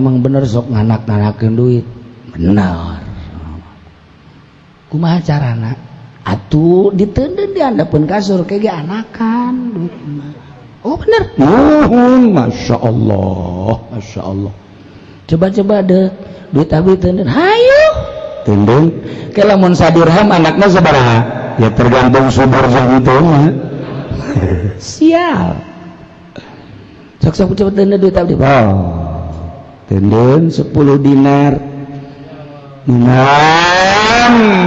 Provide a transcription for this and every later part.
emang bener sok nganak-nganakeun duit bener kumaha carana atuh diteundeun di handapeun kasur kege anakan duit mah oh bener masya Allah coba deh duit abdi teundeun hayu teundeun ke lamun sadirham anakna sabaraha ya tergantung subur jeung itu mah sial sok coba teundeun duit abdi teundeun 10 dinar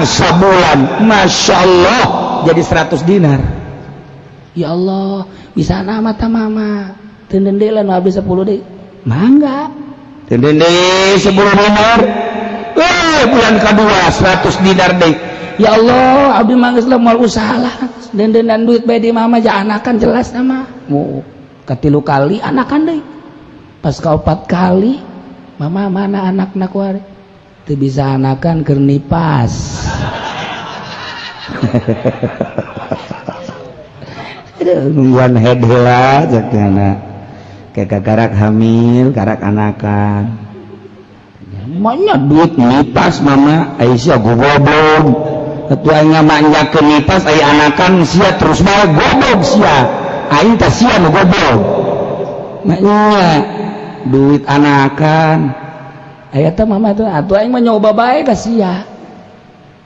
sebulan masya Allah jadi 100 dinar ya Allah bisa nama mama teundeun deui lamun abdi 10 deui mangga teundeun deui 10 dinar bulan kedua 100 dinar deui ya Allah abdi mah geus moal usaha lah deundeunnan duit bae di mama ja anakan jelas nama mu katilu kali anakan deui pas kaopat kali mama mana anakna kuare teu bisa anakan keur nipas nungguan head heula cekna kayak karak hamil karak anakan manya duit nipas mama Aisyah goblok atuh aing ngamanjakeun nipas aya anakan sia terus bae goblok sia aing teh sia nu goblok maknya duit anakan aya teh mama tuh atuh aing mah nyoba bae ka sia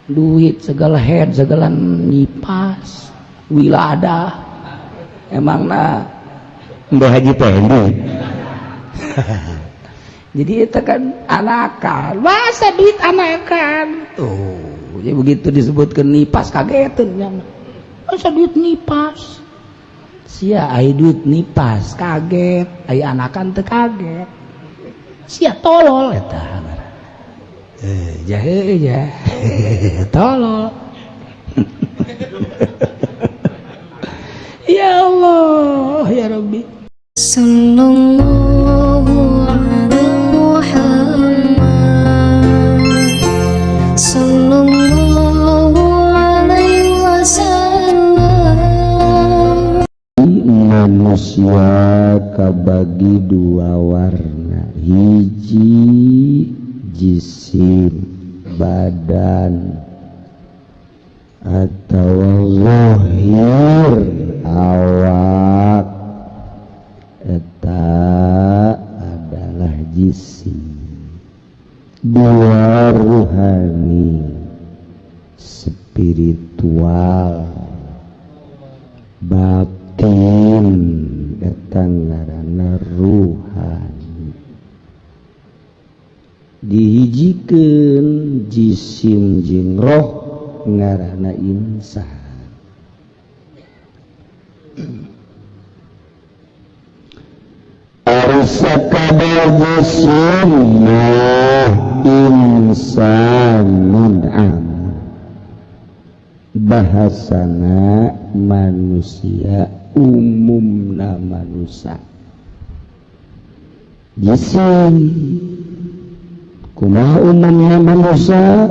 duit segala head segala nipas wiladah emangna mbah haji teh jadi itu kan anakan masa duit anakan tuh jadi begitu disebutkan nipas kageteun nya masa duit nipas sia aya duit nipas kaget aya anakan teu kaget sia tolol eta jahe ya tolol ya Allah ya Rabbi sallallahu ala Muhammad sallallahu alaihi wasallam manusia kabagi dua warna hiji jisim badan atau zahir awak eta adalah jisim dua ruhani spiritual batin eta ngaranna ruhani dihijikeun jisim jeung roh ngaranna insan sakadar jisim insanun am bahasana manusia umumna manusia jisim kumaha umumna manusia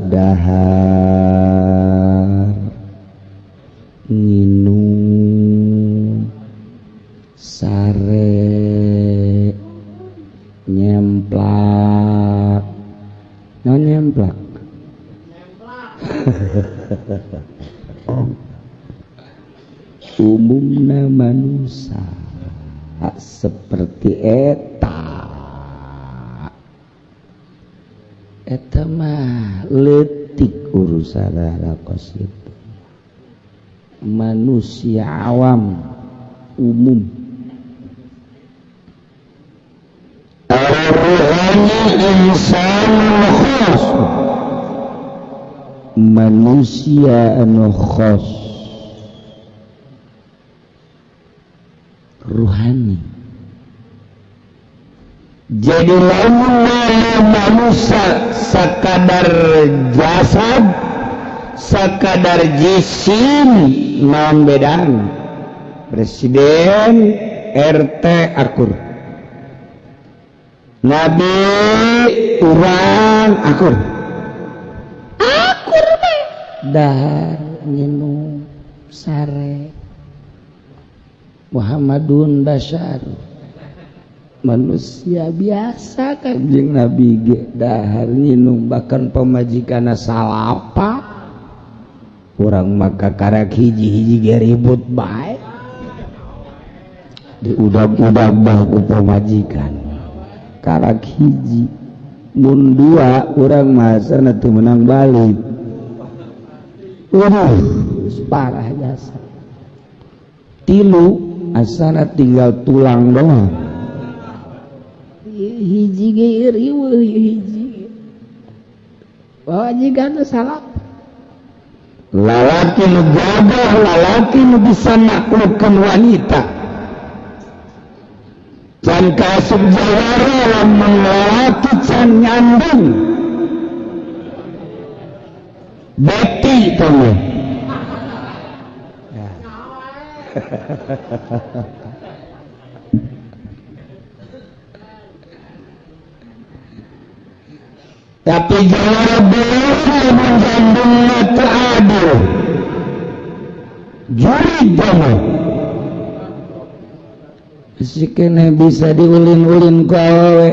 dahar nginum sare nyemplak non nyemplak umumna manusia seperti eta mah letik urusan rakos itu manusia awam umum insan khas manusia anu khas ruhani jadi lamun manusia sakadar jasad sakadar jisim naon bedana presiden RT akur nabi urang akur mah dahar nginum sare Muhammadun Bashar manusia biasa Kanjeng Nabi ge dahar nginum bahkan pemajikanna salapa urang maka karek hiji-hiji ge ribut bae diudag-udag bae pemajikan karek hiji mun dua urang masana teu meunang balik parah jasa tilu asana tinggal tulang doang hiji ge riweuh hiji wajigan salah lalaki nu gagah lalaki nu bisa naklukkeun wanita can kaasup jawara lamun lalaki can nyandung beti kamu tapi jawab belum menjandungnya teradil jurid kamu sikene bisa diulin-ulin ku awewe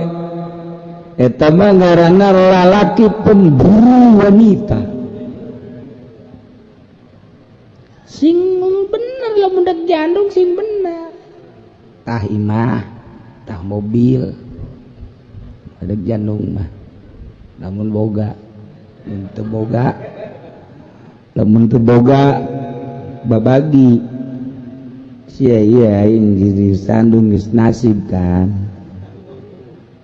eta mah ngaranna lalaki pemburu wanita sing bener lamun dak jandung sing bener tah imah tah mobil ada jandung mah namun boga lamun teu boga babagi sia iya aing diri sandung geus nasib kan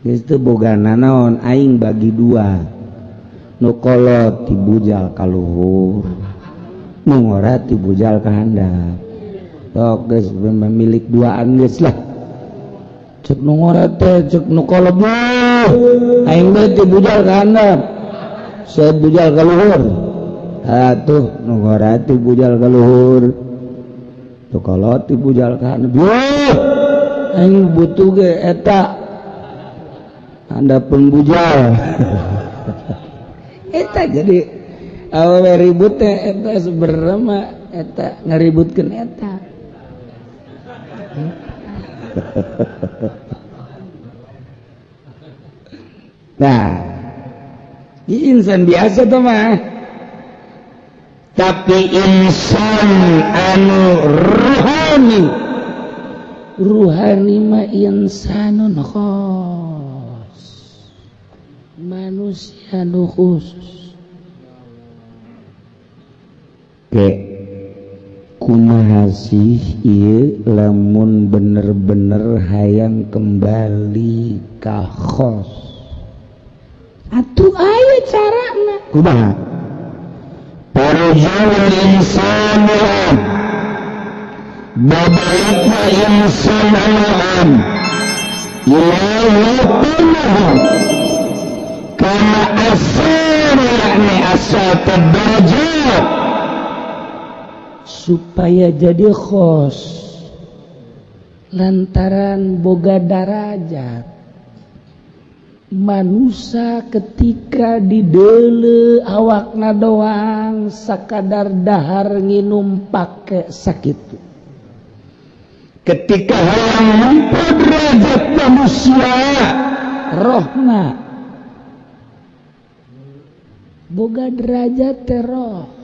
geus teu bogana naon aing bagi dua nu kolot ti bujal ka luhur nu ngora ti bujal ka handap tok geus milik duaan geus lah cek nu ngora teh cek nu kolot aing teh bujal ka handap saya bujal ka luhur atuh nu ngora ti bujal ka luhur tu kolot ti bujal ka handap aing butuh ge eta handapeun bujal eta jadi awewe ribut teh eta sebenarnya mah eta ngaributkeun eta nah di insan biasa tuh mah tapi insan anu ruhani mah insanun khos manusia nu khusus ke kumaha sih ieu lamun bener-bener hayang kembali ka khos atuh aya carana kumaha parujul insan babalikna insan alam ilahi kama asal yakni asal derajat supaya jadi khos lantaran boga darajat manusia ketika dideule awakna doang sakadar dahar nginum pake sakitu ketika hayang nempo derajat manusia rohna boga derajat roh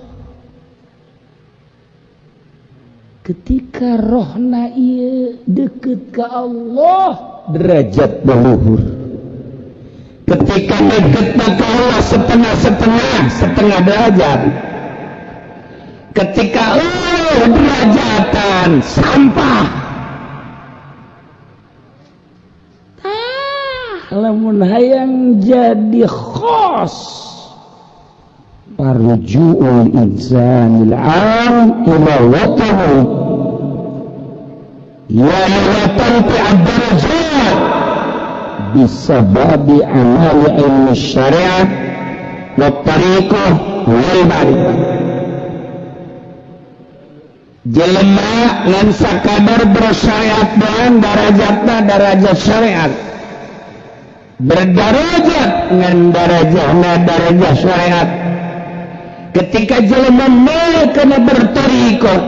ketika rohna ieu deket ke Allah derajat luhur ketika deket ke Allah setengah derajat ketika derajatan sampah lamun hayang jadi khos parjuul insanil am ila watahu ya watan fi ad-darajat bisababi amali ilmu syariat wa tariqah wal ma'rifah jelema ngan sakadar bersyariat dengan darajatna darajat syariat berdarajat ngan darajat syariat ketika jelema mau kena bertariqah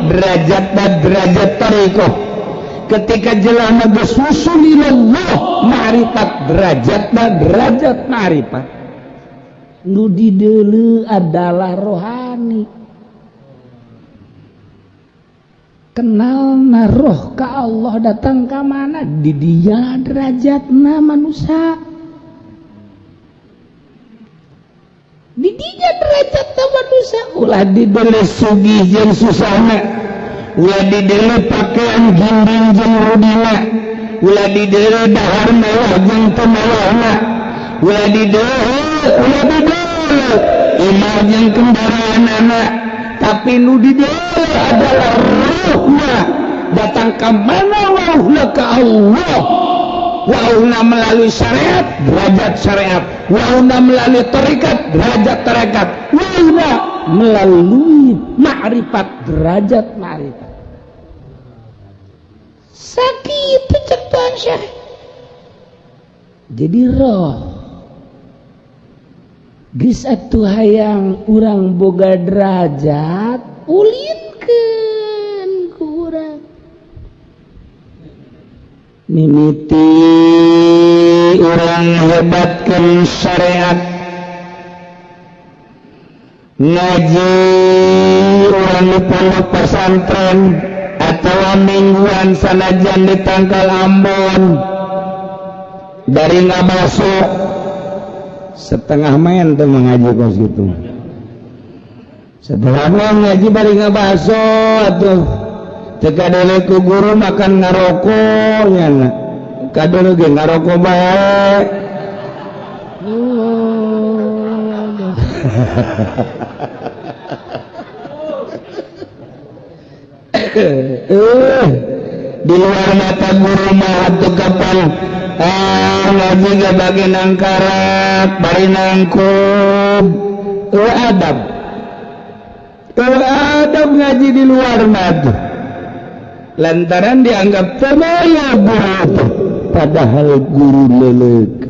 derajat tariqah ketika jelema geus usul ilallah ma'rifat derajat ma'rifat nu di deuleu adalah rohani kenal naroh ka Allah datang ka mana di dia derajatna manusia di dia derajatna manusia ulah di deuleu sugih jeung susahna ulah di deuleu pakaian ginding jeung rudina ulah di deuleu dahar mewah jeung teu mewahna ulah di deuleu imah jeung kendaraan anak tapi nu di deuleu adalah ruhna datang ka mana wauhna ka Allah wauhna melalui syariat derajat syariat wauhna melalui tarekat derajat tarekat wauhna melalui ma'rifat derajat ma'rifat sakitu cek Tuhan Syekh jadi roh geus atuh hayang urang boga derajat ulitkeun ku urang mimiti urang hebatkeun syariat ngaji urang di pondok pesantren atawa mingguan sanajan di Tangkal Ambon dari ngabasok setengah main tuh mengaji kos gitu setelah ngaji bari ngabaso atuh tekadele ku guru makan ngarokok nya kadele ge ngarokok bae di luar mata guru mah atuh kapan ngaji gak bagi nangkarat bari nangkub adab ngaji di luar mata lantaran dianggap temaya guru padahal guru leleuk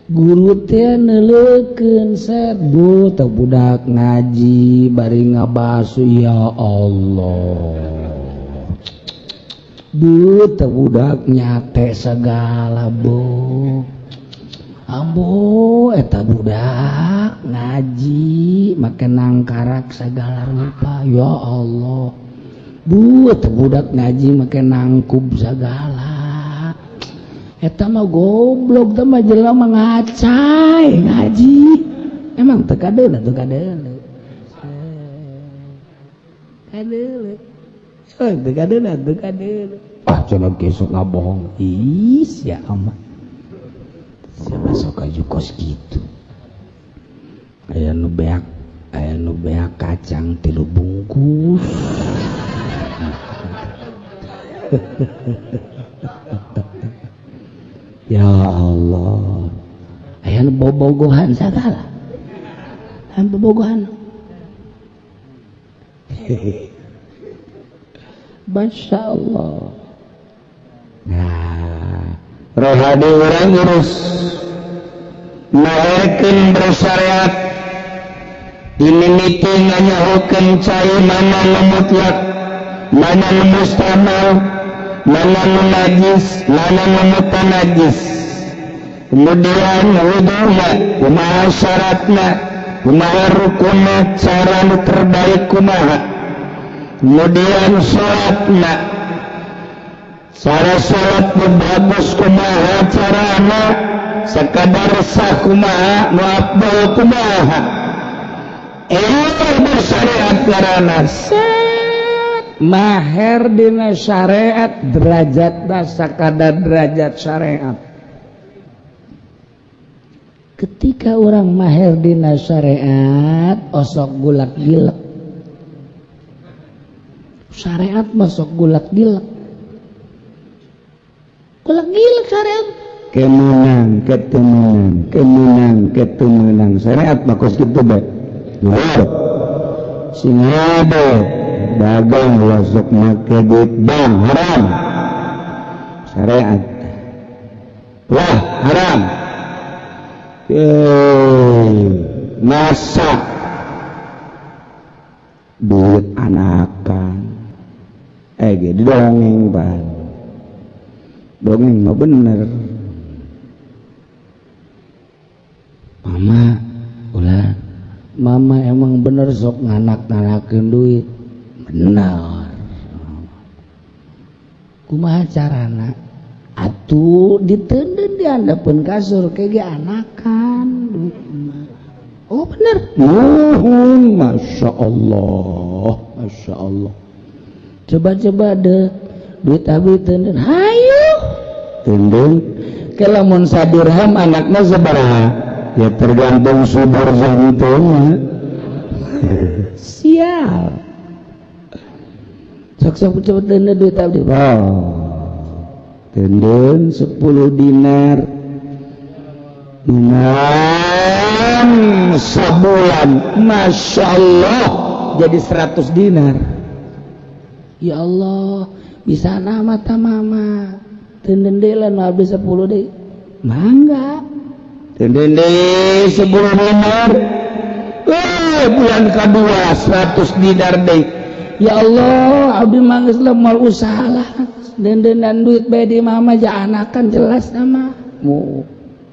guru teh neleukeun sebu teu budak ngaji bari ngabasu ya Allah teu budak nyate segala bu ambo eta budak ngaji make nangkarak segala rupa ya Allah teu budak ngaji make nangkub segala eta mah goblok teh mah jelema ngacai ngaji emang teu kadeuna teu kadeuna cenah gesok ngabohong sia amat siapa sok aju kos gitu aya nu beak kacang 3 bungkus ya Allah aya nu bobogohan sagala aya bobogohan Masya Allah. Nah, rohani orang urus melahirkan bersyariat ini meeting nganyahukeun cai mana nu mutlak mana nu mustamal mana nu najis mana nu mutanajis kemudian wudhunya kumaha syaratna kumaha rukunna cara nu terbaik kumaha kemudian sholatna cara sholat bagus kumaha carana sekadar sah kumaha nu afdal kumaha bersyariat karana maher dina syariat derajatna sakadar derajat syariat ketika orang maher dina syariat osok gulak gilek syariat masuk gulak gilek syariat kemenang syariat makus gitu baik luar singade dagang wasuk make duit bang haram syariat wah haram masak duit anakan ge didongeng pan dongeng mah bener mama ulah mama emang bener sok nganak-nganakeun duit bener kumaha carana atuh diteudeun diandapeun kasur kege anakan duit mah oh bener nuhun masya Allah coba deh duit abi teudeun hayu teudeun ke lamun sadirham anakna sabaraha ya tergantung subur jantungnya sial sok coba teudeun duit abdi teudeun 10 dinar sebulan masya Allah jadi 100 dinar ya Allah bisa nama mama teudeun deui lain abdi 10 deui mangga teudeun deui 10 dinar bulan kedua 100 dinar deui ya Allah abdi mah geus lemah usaha lah dendeunan duit bae di mama ja anakan jelas nama mu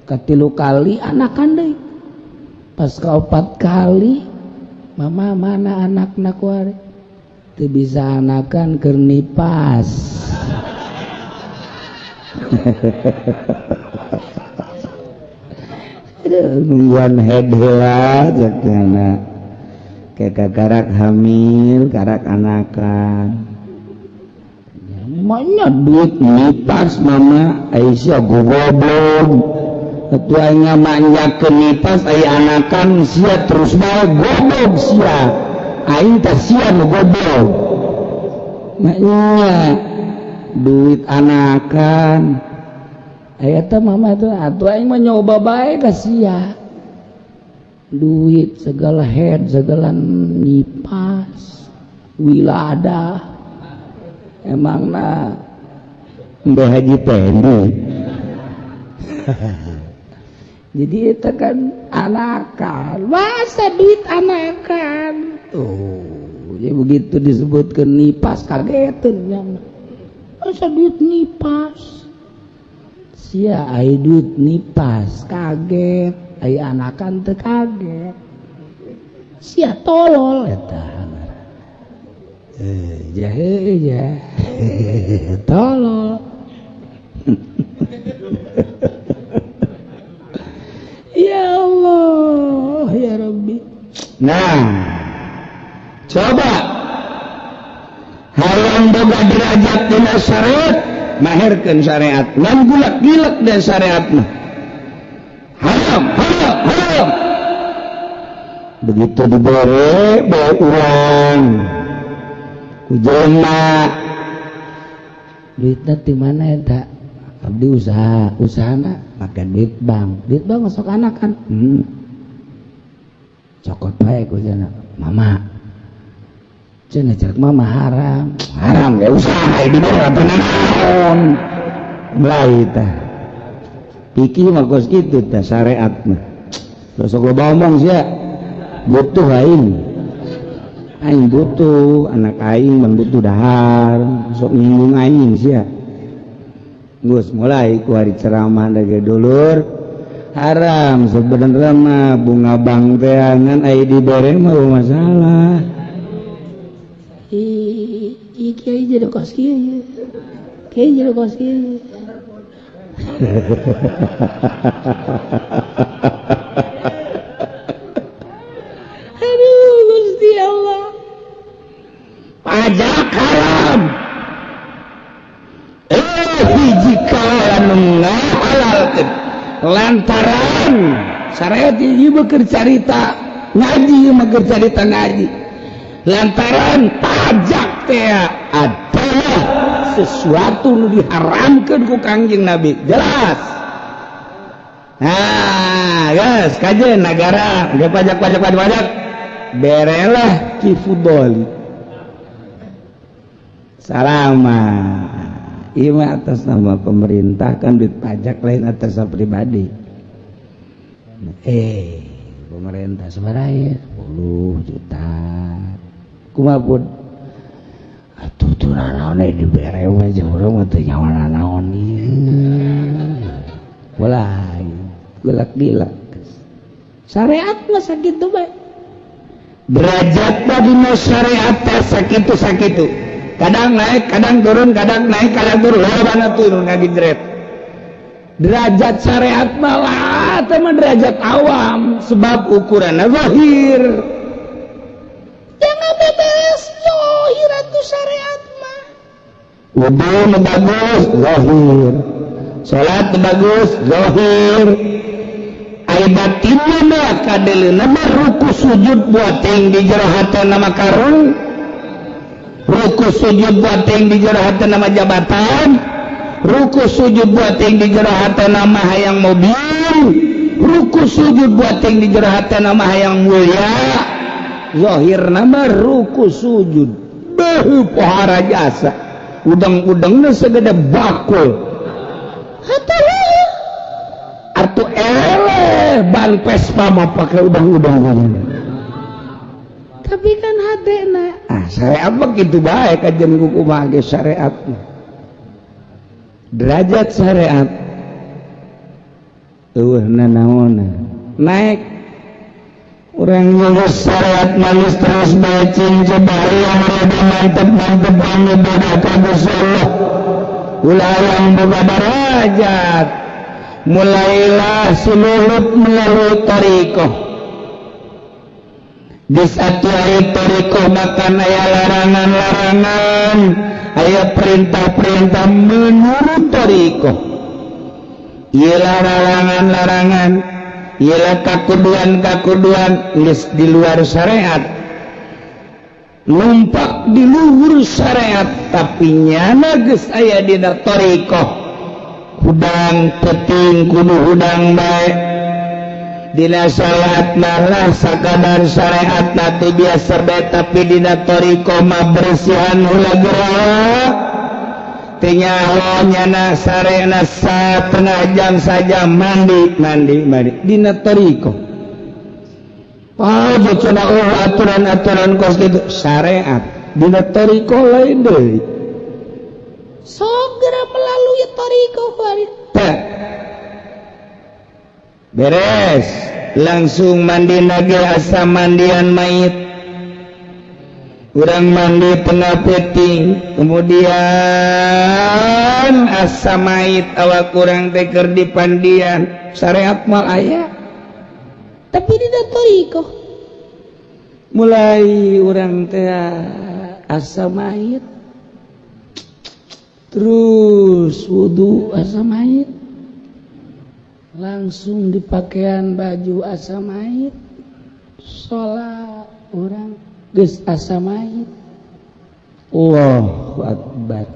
katilu kali anakan deui pas kaopat kali mama mana anakna kuare teu bisa anakan keur nipas nungguan head heula jakna kayak karak hamil karak anakan manya duit nipas mama Aisyah goblok ketua ngamanjakeun nipas aya anakan sia terus bae goblok sia aing teh sia nu goblok maknya duit anakan aya teh mama teh atuh aing mah nyoba bae ka sia duit segala head segala nipas wiladah emangna mbah haji pendek jadi itu kan anakan masa duit anakan tuh jadi begitu disebutkan nipas kageteun masa duit nipas sia aya duit nipas kaget aya anakan teu kaget sia tolol eta ya tolol ya Allah ya Rabbi nah coba haram boga derajat dina syariat maherkeun syariat ngan gulak-gilak dan syariat mah haram begitu dibere bae urang kujelma duitna di mana eta abdi usahana make duit bank masuk anak kan cokot bae ku cenah mama cenah cek mama haram ya usaha di bawah naon mulai tah pikir mah geus kitu tah syariat mah sok loba omong sia butuh aing butuh anak aing bang butuh dahar sok nyinggung aing sia geus mulai ku hari ceramah dage dulur haram sebenarnya mah bunga bang teh ngan aya dibere mah masalah kiai jadi kos kiai jadi kos kiai Gusti Allah pajak haram hiji anu ngahalalkeun lantaran syariat ieu keur carita ngaji mah keur carita ngaji lantaran pajak teh adalah sesuatu nu diharamkeun ku Kangjeng Nabi jelas nah guys kajian negara ge pajak berelah kifudoli salama ieu atas nama pemerintah kan duit pajak lain atas nama pribadi pemerintah sabaraha 10 juta kumaha pun atuh tuh naon dibere we jeung urang mah teu nyawa naon mulai gulak-gilak syariat mah sakitu bae derajat dina syariat sakitu kadang naik kadang turun kadang naik kadang turun lobana turun ngagidret derajat syariat malah teh mah derajat awam sebab ukuranna zahir jangan bebas zahir atuh syariat mah wudu nu bagus zahir salat nu bagus zahir ai batinna mah kadeleuna mah ruku sujud buat yang di jero hatena mah karung ruku sujud buat yang di jero hatena mah jabatan ruku sujud buat yang di jero hatena mah hayang mobil ruku sujud buat yang di jero hatena mah hayang mulia zahirna mah ruku sujud beuh pohara jasa udang-udangna segede bakul hatalah atuh eleh ban Vespa mah pake udang-udang tapi kan hadena syariat mah kitu bae kajian kumaha ge syariat derajat syariat eueuhna naonna naik urang ngurus syariat manis terus bae cingcebari yang rada mantep-mantep ibadah ka Gusti Allah ulah yang boga derajat mulailah sululut melalui tarikoh di satu ayat tarikoh makan ayat larangan-larangan ayat perintah-perintah menurut tarikoh ialah larangan-larangan ialah kakuduan-kakuduan di luar syariat numpak di luhur syariat tapi nyana geus aya dina tarikoh hudang penting kudu hudang baik dina salat malah sakadar syariat nanti biasa baik tapi dina tarikoh mah bersihan heula gerak tinyaho nyana sarena setengah jam saja mandi dina tarikoh cenah aturan-aturan kos itu syariat dina tarikoh lain deui segera melalui tarikoh beres langsung mandi nage asa mandian mayit urang mandi tengah peting kemudian asa mayit awak urang teh keur dipandian syariat mal aya tapi dina tarikoh mulai urang teh asa mayit terus wudu asa mayit langsung di pakaian baju asa mayit sholat orang geus asa mayit Allahu Akbar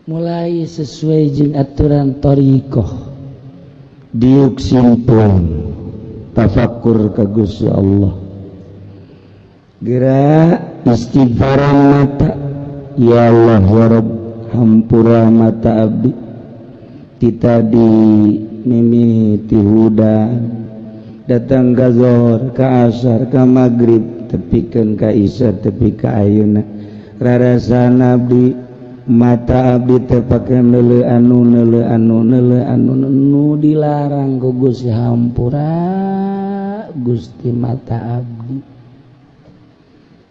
mulai sesuai jeung aturan tarikoh diuk simpul tafakkur ka Gusti Allah gerak istighfaran mata ya Allah ya Rabb hampura mata abdi kita di mimiti hudan datang ka zuhur ka asar ka magrib tepikeun ka isya tepi ka ayeuna rarasan abdi mata abdi teh pake neuleuh anu dilarang ku Gusti hampura Gusti mata abdi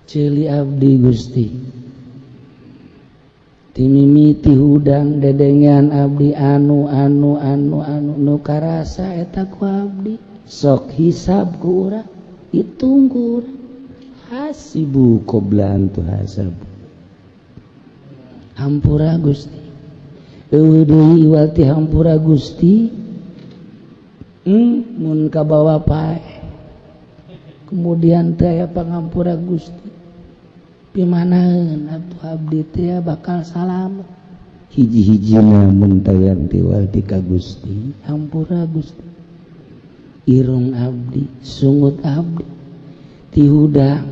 ceuli abdi Gusti timimiti hudang dedengan abdi anu nu karasa eta ku abdi sok hisab ku urang hitung ku urang hasibu qabla an tuhasabu hampura Gusti eueuh deui iwal ti hampura Gusti mun kabawa pae kemudian teh aya pangampura Gusti pimanaheun atuh abdi teh bakal salamet hiji-hijina mun tayan tiwal ti ka Gusti hampura Gusti irung abdi sungut abdi ti hudang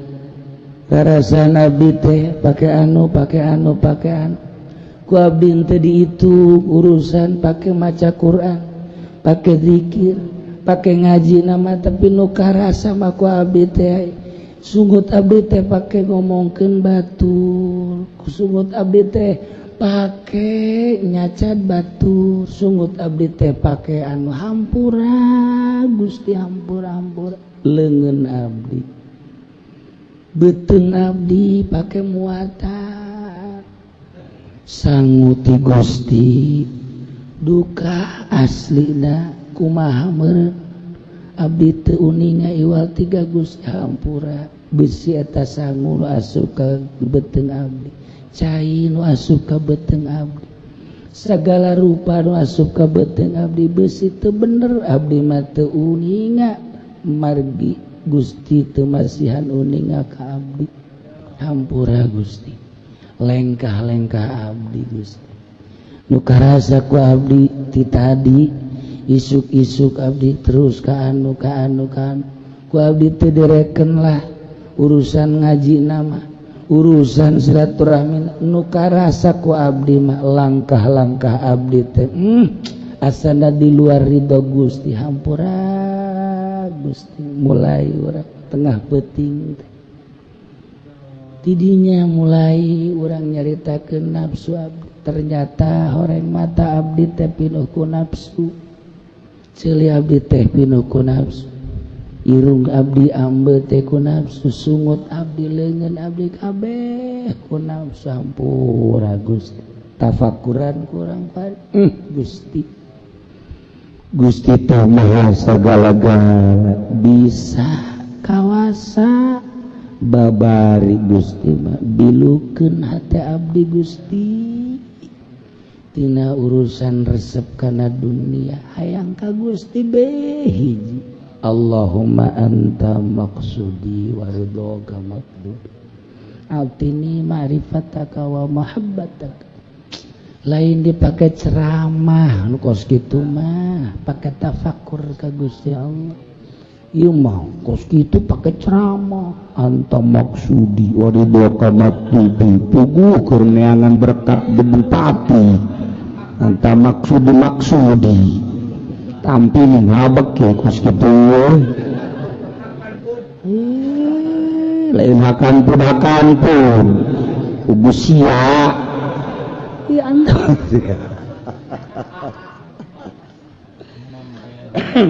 rarasan abdi teh pake anu ku abdi teh di itu urusan pake maca Quran pake zikir pake ngaji nama tapi nu karasa mah ku abdi teh sungut abdi teh pake ngomongkeun batur batur ku sungut abdi teh pake nyacat batur sungut abdi teh pake anu hampura Gusti hampura leungeun abdi beuteung abdi pake muatan sanguti Gusti duka aslina kumaha meureun abdi teu uninga iwal 3 Gusti hampura besi eta sangu nu asup ka beuteung abdi cai nu asup ka beuteung abdi sagala rupa nu asup ka beuteung abdi besi teu bener abdi mah teu uninga margi Gusti teu masihan uninga ka abdi hampura Gusti lengkah-lengkah abdi Gusti nu karasa ku abdi ti tadi isuk-isuk abdi terus ka anu ku abdi teu direken lah urusan ngaji nama urusan silaturahmi nu karasa ku abdi mah langkah-langkah abdi teh asana di luar ridho Gusti hampura Gusti mulai urang tengah peuting teh tidinya mulai urang nyaritakeun nafsu abdi ternyata horeng mata abdi teh pinuh ku nafsu ceuli abdi teh pinuh ku nafsu irung abdi ambe teh ku nafsu sungut abdi leungeun abdi kabeh ku nafsu hampura Gusti tafakuran kurang Gusti teh maha sagala-gala bisa kawasa babari Gusti mah bilukeun hate abdi Gusti tina urusan resep kana dunia hayang ka Gusti bae hiji Allahumma anta maqsudi wa ridhoka maqdud atini ma'rifataka wa mahabbataka lain dipake ceramah nu kos kitu mah pake tafakur ka Gusti Allah ieu mah kos kitu pake ceramah anta maqsudi wa ridhoka maqdud puguh keur neangan berkat bupati anta maksudi tampil ngabek ya kos kitu lain hakan pun ubu sia ya anda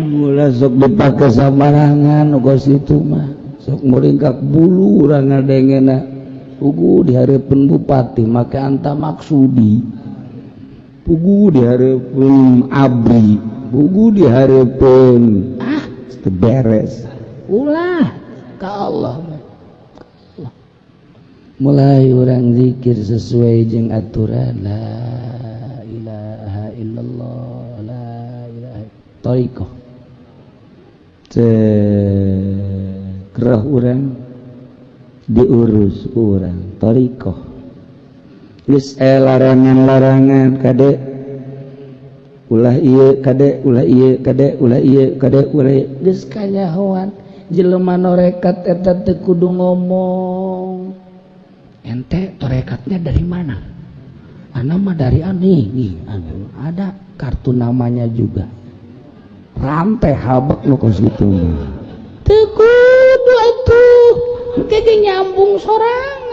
mula sok dipake samarangan kos itu mah sok muringkak bulu urang ngadengena ugu dihareupeun bupati make anta maksudi pugu dihareupeun abri pugu dihareupeun teu beres ulah ka Allah mulai urang zikir sesuai jeung aturan la ilaha illallah la ilaha thariqah kerah urang diurus urang thariqah geus larangan-larangan kade ulah ieu kade ulah ieu kade ulah ieu kade ulah geus kanyahoan jelema norekat eta teu kudu ngomong ente torekatnya dari mana ana mah dari nih ada kartu namanya juga rantai habak nu kos kitu teu kudu atuh kege nyambung sorangan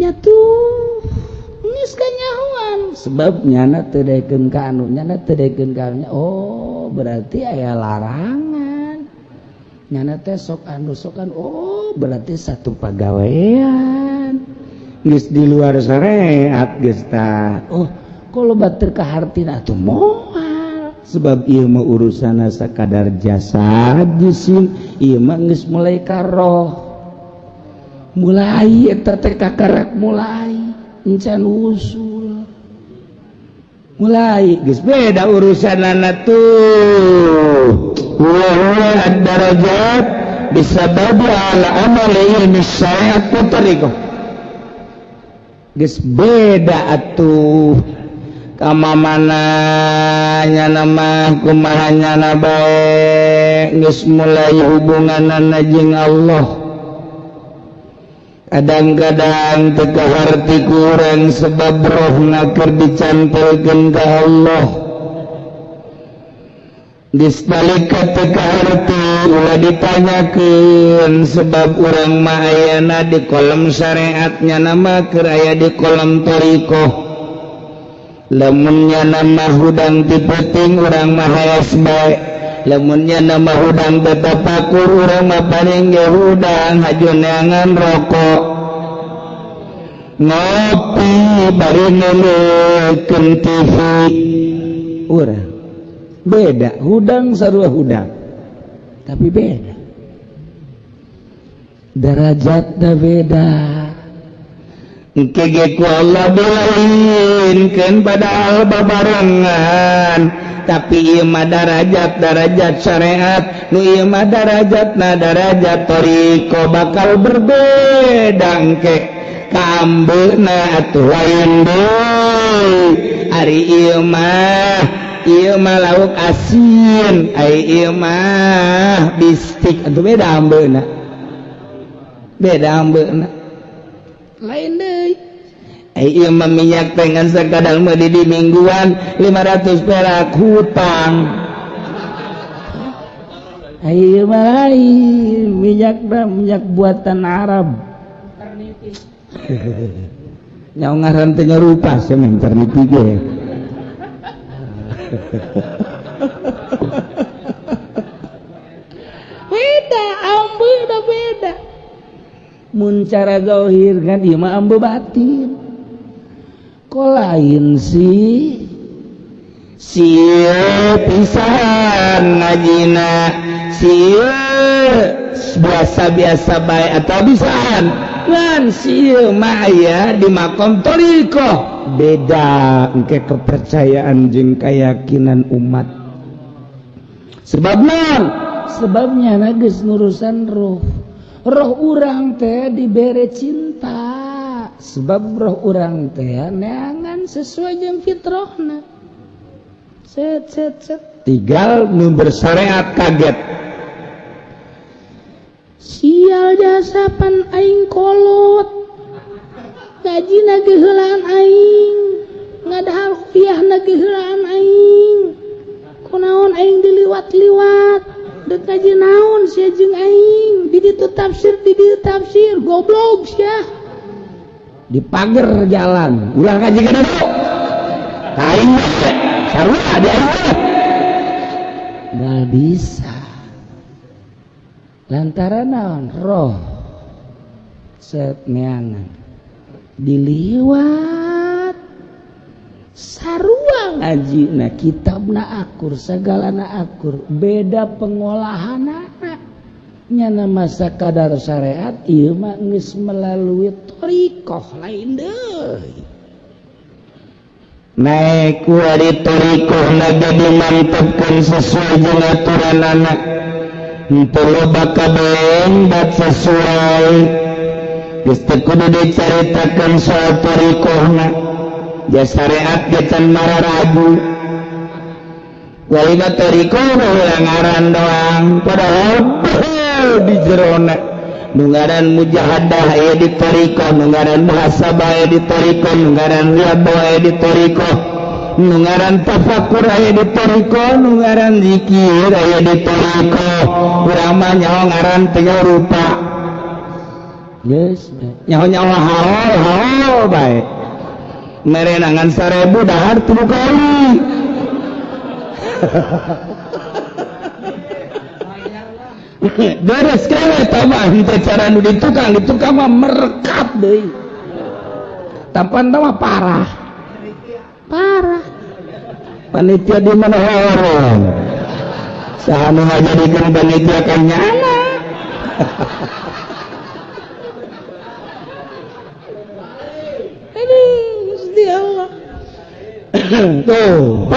nyatuh geus kanyahoan sebab nyana teu daekeun ka anu nyana teu daekeun ka anu oh berarti aya larangan nyana teh sok anu oh berarti satu pagawean geus di luar syariat geus tah oh kalau batur ka hartina atuh moal sebab ieu mah urusana sakadar jasad jisim ieu mah geus mulai ka roh mulai eta teh kakarak mulai encan usul mulai geus beda urusanana tuh wa ad-darajat bisababi ala amali ilmi syariat putariko geus beda atuh kama mana nyana mah kumaha nyana bae geus mulai hubunganana jeung Allah kadang-kadang teu kaharti kurang sebab rohna keur dicantelkeun ka Allah disbalik ketika arti ulah ditanyakeun sebab urang mah ayana di kolom syariatnya nama keraya di kolom thariqah lamunnya nama hudang tipeting urang mah hayas bae lamunnya nama hudang tetap akur urang mah paling ge hudang hajuneangan rokok ngopi bari nelekeun TV urang beda hudang sarua hudang tapi beda derajatna beda engke ge ku Allah dilainkeun padahal babarengan tapi ieu mah darajat syariat nu ieu mah darajatna darajat thariqah bakal berbeda engke ka ambeuna atuh lain deui ari ieu mah lauk asin ieu mah bistik atuh beda ambeuna lain deui ieu mah minyak teh ngan sakadang mah di mingguan 500 perak hutang ieu mah lain minyak buatan Arab nyaho ngaran teh nyarupa semen Terniti ge beda ambe udah beda mun cara zahir kan ieu mah ambe batin ko lain sih pisan ngajina biasa bae atau bisaan lan sieu mah aya di makom thariqah beda engke kepercayaan jeung keyakinan umat sebabnya na geus ngurusan roh urang teh dibere cinta sebab roh urang teh neangan sesuai jeung fitrahna set tinggal nu bersyariat kaget sial jasapan aing kolot gajina geheulaan aing ngadahar rupiahna geheulaan aing kunaon aing diliwat-liwat deuk ngaji naon sia jeung aing di ditu tafsir goblok sia di pager jalan ulah ngaji kana do aing sarua adi aing nggak bisa lantaran naon roh set neangan diliwat sarua ngajina kitabna akur sagalana akur beda pengolahanna nya nama sakadar syariat ieu mah geus melalui thariqah lain deui naik ku ari thariqah na dimantepkeun sesuai jeung aturanana henteu loba kabeng dat sesuai geus teu kudu dicaritakeun soal thariqahna ja syariat ge can mararagu walina thariqah ulah ngaran doang padahal di jerona nu ngaran mujahadah aya di thariqah nu ngaran muhasabah aya di thariqah nu ngaran riyadhah aya di thariqah nu ngaran tafakur aya di thariqah nu ngaran zikir aya di thariqah urang mah nyaho ngaran teh rupa yes nyaho-nyaho haol bae mere nangan 1000 dahar 3 kali beres kene tamah henteu cara nu ditukang mah merekat deui tampan mah parah panitia di mana orang saha nu ngajadikeun panitia kan nyana Gusti Allah tuh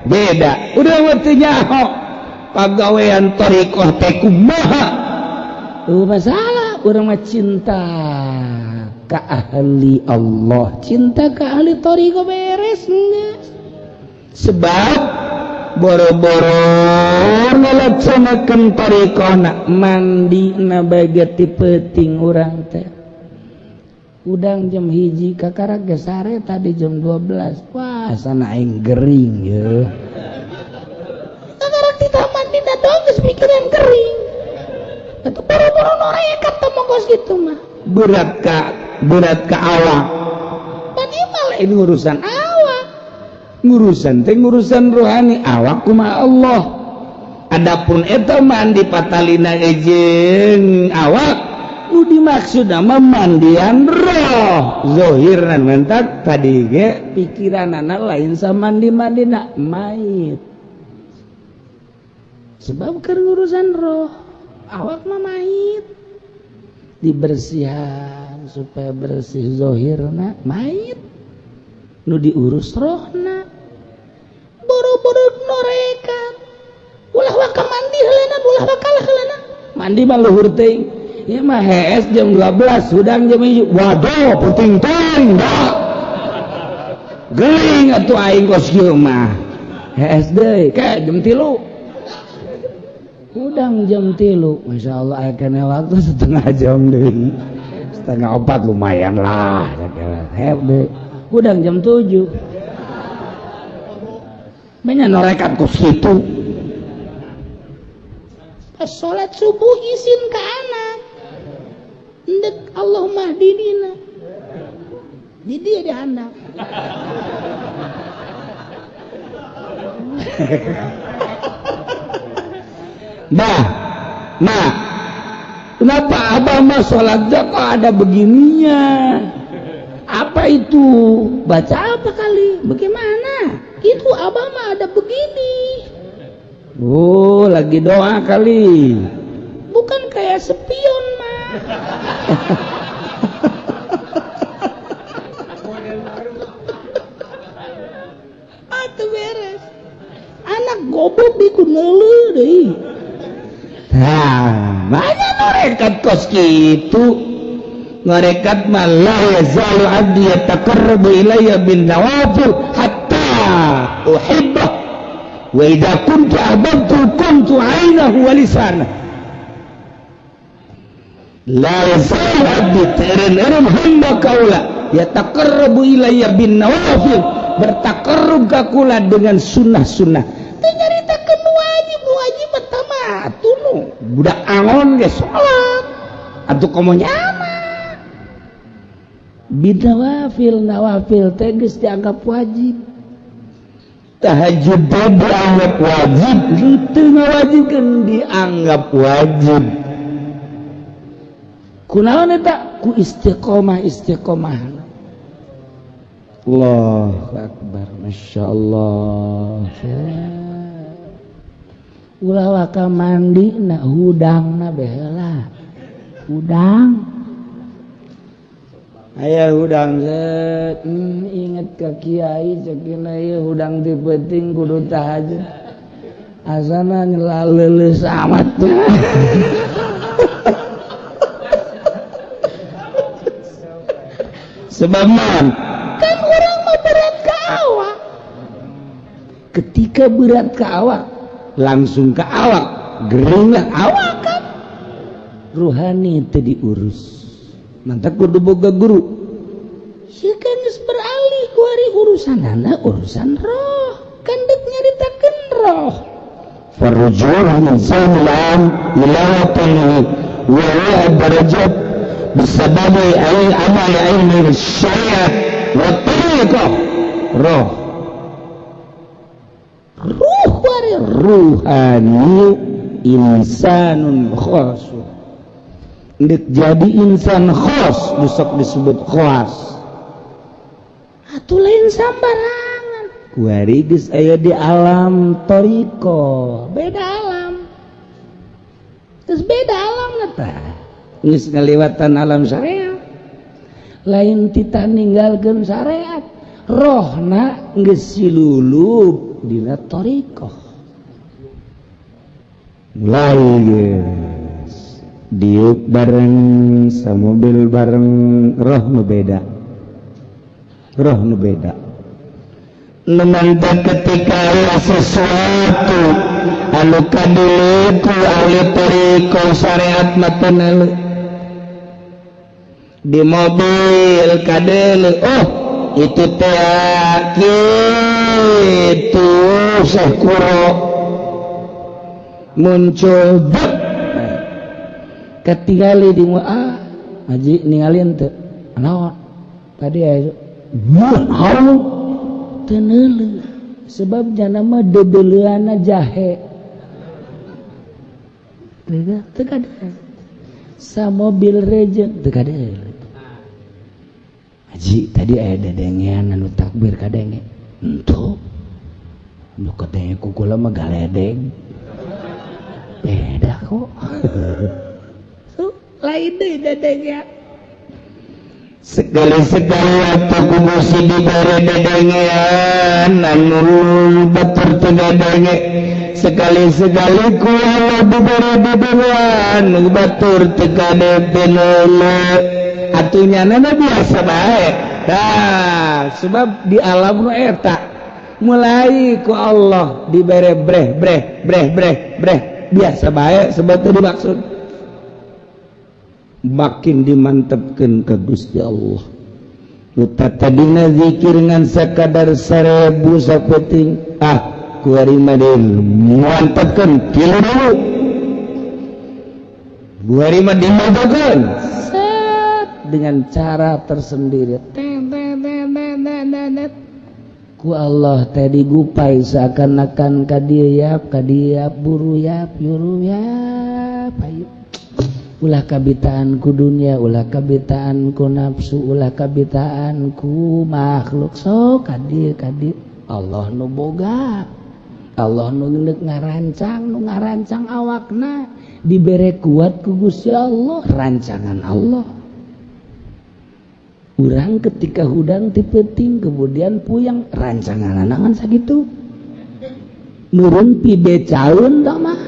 beda udah ngerti nyaho pagawean thariqah teh kumaha masalah urang mah cinta ka ahli Allah cinta ka ahli thariqah beres geus sebab boro-boro ngalaksanakeun thariqahna mandina bae ti peuting urang teh udang jam 1 kakara gesare tadi jam 12 wah sana aing gering ya mandina doang geus pikiran kering. Atuh boro-boro norekat teh mongkos kitu mah. Berat ka awak. Dan ieu mah lain urusan awak. Ngurusan rohani awak kumaha Allah. Adapun eta mandi patalina jeung awak nu dimaksud mah mandian roh. Zahirna mentak tadi ge pikiranana lain sama mandi-mandina mayit. Sebab keur urusan roh, awak mah mayit. Dibersihan supaya bersih zahirna mayit. Nu diurus rohna. Boro-boro norekat. Ulah waka mandi heulana, ulah wakalah heulana. Mandi mah luhur teuing. Ieu mah hees jam 12, hudang jam 7. Waduh, puting-ting dah. Geuing atuh aing kos kieu mah. Hees deui, kae jam 3. Hudang jam 3. Masyaallah aya keneh waktu setengah jam deui. Setengah 4 lumayan lah. Hees deui. Hudang jam 7. Menya norekat kos kitu. Pas sholat subuh izin ke anak ndek Allahumma hdina di dia di anak Nah kenapa abah mah sholat kok ada begininya? Apa itu? Baca apa kali? Bagaimana? Itu abah mah ada begini. Oh, lagi doa kali. Bukan kayak spion mah. Atuh beres. Anak goblok biku neuleuh deui. Nah, banyak norekat kos kitu. Norekat mah la yazalu abdi yataqarrabu ilayya bin nawafil hatta uhibbah. Wa idza kuntu ahbabtu kuntu 'ainahu wa lisanahu. La yazalu abdi ta'ran hamba kaula yataqarrabu ilayya bin nawafil, bertakarrub ka kula dengan sunnah-sunnah. Teu nyaritakeun wajib pertama atuh budak angon ge salat atuh komo nyama. Bidawafil nawafil teh geus dianggap wajib. Tahajud dianggap wajib, itu ngawajibkan dianggap wajib. Kunaon eta? Ku istiqomah. Allahu Akbar, Masya Allah. Ulah waka mandi na hudang na behela. Hudang. Aya hudang set, inget ka kiai cekina ieu hudang ti penting kudu tahajud. Asana nyelaleuleus amat. Sebab kan orang mah berat ka awak. Ketika berat ka awak, langsung ka awak, geringlah awak kan. Ruhani teu diurus. Mantap kudu boga guru. Sieun geus beralih ku ari urusanana urusan roh. Kan deuk nyaritakeun roh. Farujul insan ilawatin wa huwa darajat bisababi amal ilmi syariat wa tariqah roh. Ruh wari ruhani insanun khasun. Ndek jadi insan khos besok disebut khos. Atuh lain sambarangan. Kuari geus aya di alam toriko, beda alam. Geus beda alam tah. Geus ngaliwatan alam syariat. Lain tita ninggalkeun syariat. Rohna geus silulup dina toriko. Mulai geus diuk bareng samobil bareng roh nu beda nemanta ketika ada sesuatu anu kadulu ku ahli tariqah syariat matanalu di mobil kadulu oh itu teh kitu Syekh Kuro muncul ketinggali di ngaji ningalin teu naon tadi aya teu neuleuh sebab jana mah dedeleuana jahe teu kada sa mobil rejeun teu kada haji tadi aya dedengean anu takbir kadenge henteu nu kadenge ku kula mah galedeng beda kok lain deh dedengnya sekali-sekali atuh kumusi dibere dedengean anu batur teu dedenge sekali-sekali ku Allah dibere dedengean anu batur teu kadeupeuleuh atunya nana biasa bae tah sebab di alam nu eta mulai ku Allah dibere breh biasa bae sebab teu dimaksud makin dimantepkeun ka Gusti Allah tadina zikir ngan sakadar 1000 sapeting kuari mah mantepkeun tilu dulu kuari mah dimantepkeun dengan cara tersendiri ku Allah teh digupai seakan-akan ka dieu yap buru yap yuru yap ayo ulah kabitaan ku dunia ulah kabitaan ku nafsu ulah kabitaan ku makhluk sok kadi Allah nu boga Allah nu ngarancang awakna dibere kuat ku Gusti Allah rancangan Allah urang ketika hudang ti peuting kemudian puyang rancangan anangan sakitu nurun pi becaeun da mah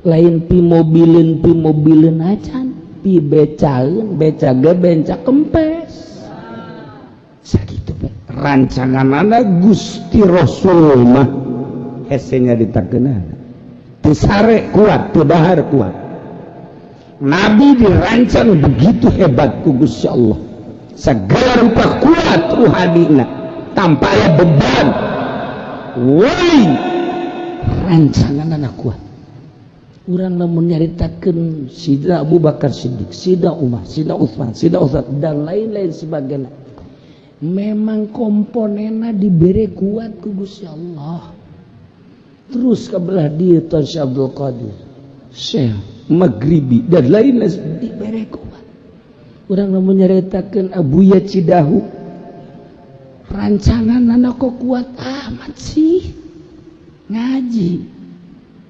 lain pi mobileun acan pi becaeun beca ge benca kempes sakitu be rancanganna Gusti Rasul mah hese nyaritakeunana teu sare kuat teu dahar kuat Nabi dirancang begitu hebat ku Gusti Allah segala rupa kuat ruhanina tanpa aya beban woi rancanganna kuat urang lamun nyaritakeun Sidina Abu Bakar Siddiq, Sidina Umar, Sidina Utsman, Sidina Utsman dan lain-lain sebagainya. Memang komponenna diberi kuat ku Gusti Allah. Terus kabelah dia Tuan Syekh Abdul Qadir, Syekh Maghribi dan lain-lain diberi kuat. Urang lamun nyaritakeun Abuya Cidahu rancanganna kok kuat amat sih. Ngaji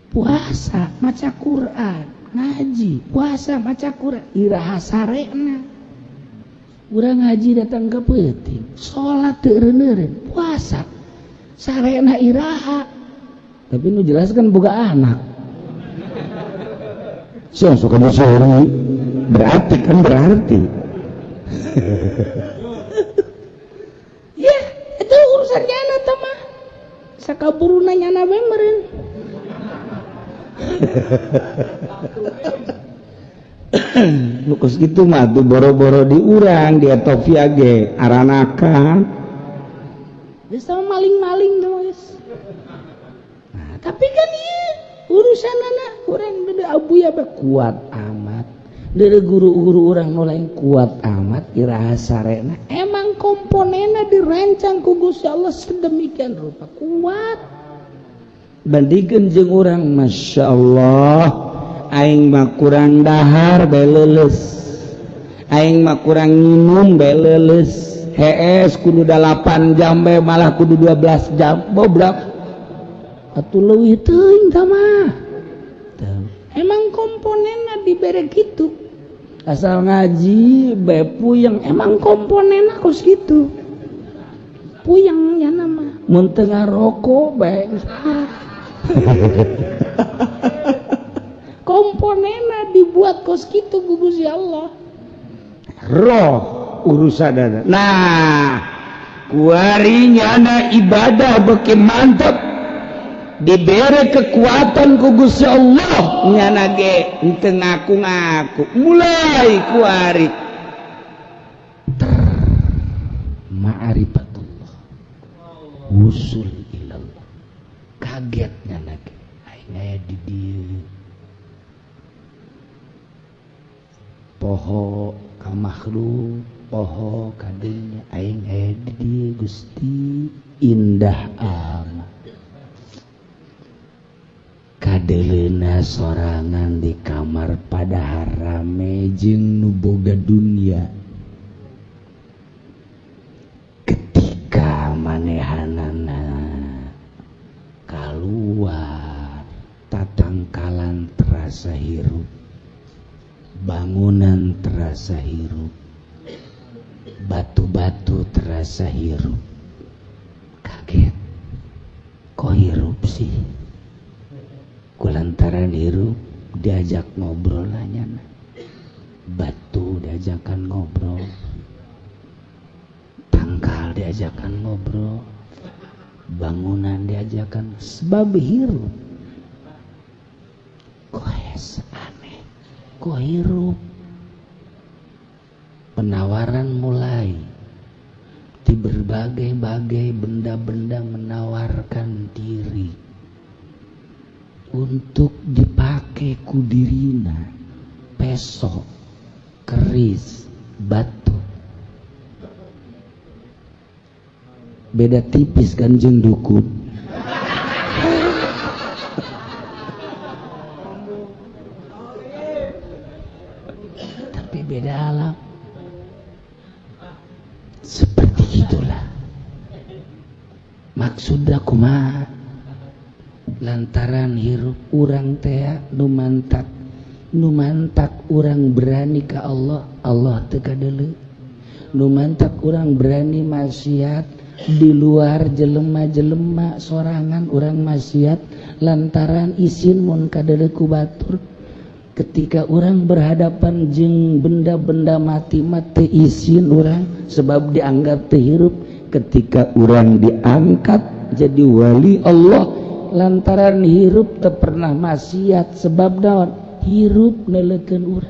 puasa maca Quran ngaji puasa maca Quran iraha sarena urang ngaji datang ke peuting salat teu reuneureuh puasa sarena iraha tapi nu jelaskan boga anak so suka disuruh berarti ya itu urusan nyana mah sakaburuna nyana bae meureun lukus gitu mah tuh boro-boro diurang dia Tofia ge aranakan bisa maling-maling tuh guys tapi kan iya urusan anak orang dari abu ya kuat amat dari guru-guru orang mulai kuat amat iraha sarena emang komponennya dirancang ku Gusti Allah sedemikian rupa kuat bandingkeun jeung urang Masya Allah aing mah kurang dahar bae leuleus aing mah kurang minum bae leuleus hees kudu 8 jam bae malah kudu 12 jam boblok atuh leuwih teuing tah mah emang komponenna dibere kitu asal ngaji bae puyeng emang komponenna kos kitu puyeng nya nama mun teu ngaroko bae komponenna dibuat kos kitu ku Gusti Allah roh urusanna nah kuari nyana ibadah beuki mantep dibere kekuatan ku Gusti Allah nyana ge henteu ngaku-ngaku mulai kuari ma'rifatullah usul ilallah kagetnya lagi aya di dieu poho ka makhluk poho ka dunya aing aya di dieu Gusti indah amat kadeleuna sorangan di kamar pada rame jeung nu boga dunya ketika manehanana kaluar tatangkalan terasa hirup bangunan terasa hirup batu-batu terasa hirup kaget kok hirup sih kulantaran hirup diajak ngobrol anyana batu diajakan ngobrol tangkal diajakan ngobrol bangunan diajakan sebab hirup kok aneh kok hirup penawaran mulai di berbagai-bagai benda-benda menawarkan diri untuk dipakai ku dirina peso keris batu beda tipis kan jeung dukun tapi beda alam seperti itulah maksudna kumaha lantaran hirup urang teh nu mantak urang berani ka Allah teu kadeuleu nu mantak urang berani maksiat di luar jelema-jelema sorangan urang maksiat lantaran isin mun kadeuleu ku batur ketika urang berhadapan jeung benda-benda mati teu isin urang sebab dianggap teu hirup ketika urang diangkat jadi wali Allah lantaran hirup teu pernah maksiat sebab naon hirup neleukeun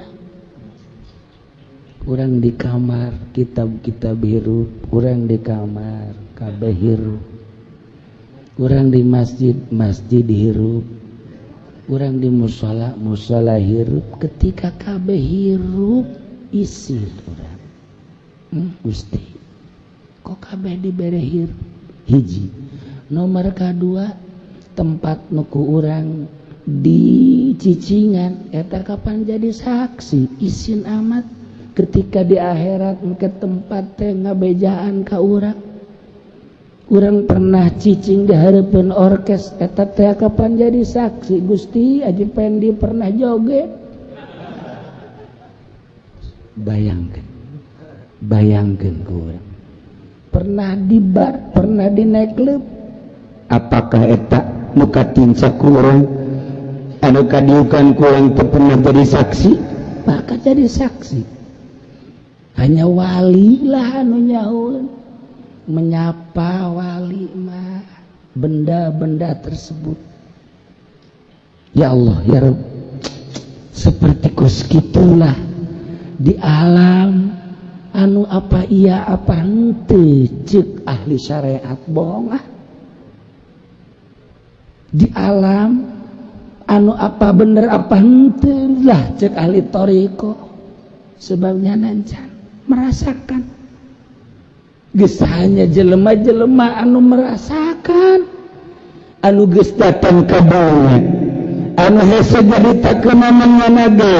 urang di kamar kitab-kitab hirup urang di kamar kabeh hirup urang di masjid hirup urang di musala hirup ketika kabeh hirup isi urang Gusti kok kabeh dibere hirup hiji nomor kadua tempat nuku urang di cicingan eta kapan jadi saksi isin amat ketika di akhirat ke tempat teh ngabejaan ka urang pernah cicing di hareupeun orkes eta teh kapan jadi saksi Gusti Aji Pendi pernah joget bayangkeun ku urang pernah di bar pernah di nightclub apakah eta muka tinca kurang anu kadiukan kurang teu pernah jadi saksi maka jadi saksi hanya wali lah anu nyaun menyapa wali mah benda-benda tersebut ya Allah ya Rabb seperti kos kitulah di alam anu apa iya apa henteu ceuk ahli syariat bohong di alam anu apa bener apa henteu lah cek ahli toriko sebabnya nancan merasakan geus hanya jelema-jelema anu merasakan anu geus datang ka bumi anu hese nyaritakeun namanya ge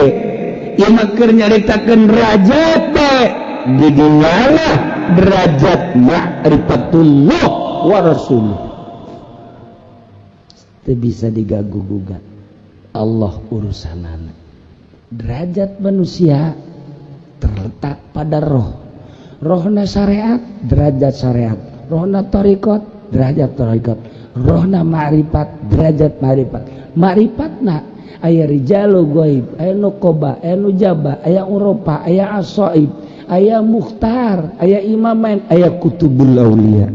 ieu mah keur nyaritakeun derajat teh di dinya derajat ma'rifatullah wa rasuluh bisa digaguh-gugat Allah urusanana derajat manusia terletak pada rohna syariat derajat syariat rohna tarikot derajat tarikot rohna ma'rifat derajat ma'rifatna aya rijalu ghaib aya nuqaba aya nujaba aya uropa aya asaib aya mukhtar aya imamain aya kutubul aulia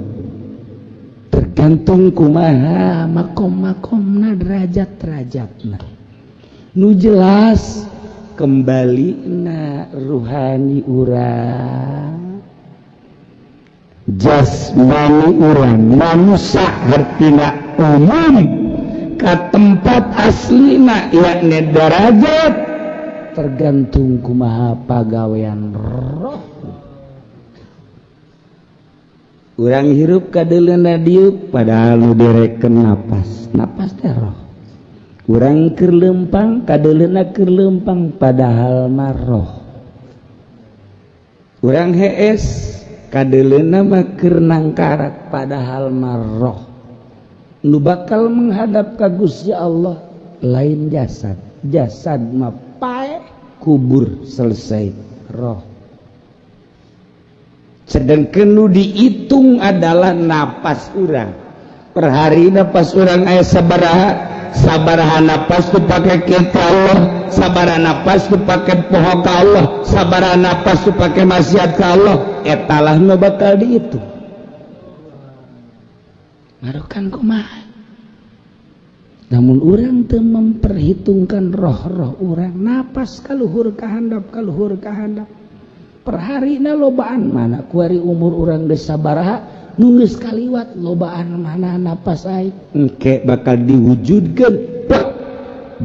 tergantung kumaha makom-makomna derajat-derajatna nu jelas kembali na ruhani urang jasmani urang manusia artina umum ka tempat aslina yakni derajat tergantung kumaha pagawean roh. Urang hirup ka deuleuna diuk padahal nu direken napas teh roh. Urang keur leumpang ka deuleuna keur leumpang padahal mah roh. Urang hees ka deuleuna mah keur nangkarak padahal mah roh. Nu bakal menghadap ka Gusti Allah lain jasad mah pae kubur selesai roh. Sedangkan nu dihitung adalah napas urang. Per hari napas urang aya sabaraha napas tu pake ka Allah, sabaraha napas tu pake poho ka Allah, sabaraha napas tu pake maksiat ka Allah, etalah nu bakal dihitung. Ngarukan kumaha. Namun urang teu memperhitungkan roh-roh urang, napas kaluhur ka handap per harina lobaan mana kuari umur urang geus sabaraha nu geus kaliwat lobaan mana napas aing engke bakal diwujudkeun,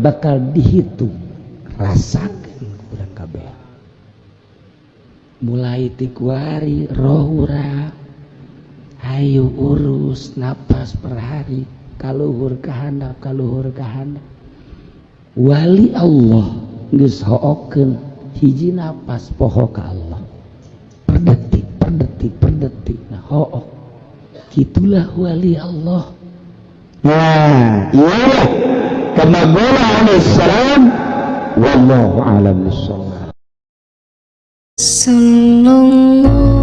bakal dihitung, rasakeun urang kabeh. Mulai ti kuari roh urang hayu urus napas per hari kaluhur ka handap. Wali Allah geus hookeun hiji napas poho ka Allah per detik nah hook kitulah wali Allah. Nah iya kama qala alaihi salam wallahu a'lam bissawab. Sallallahu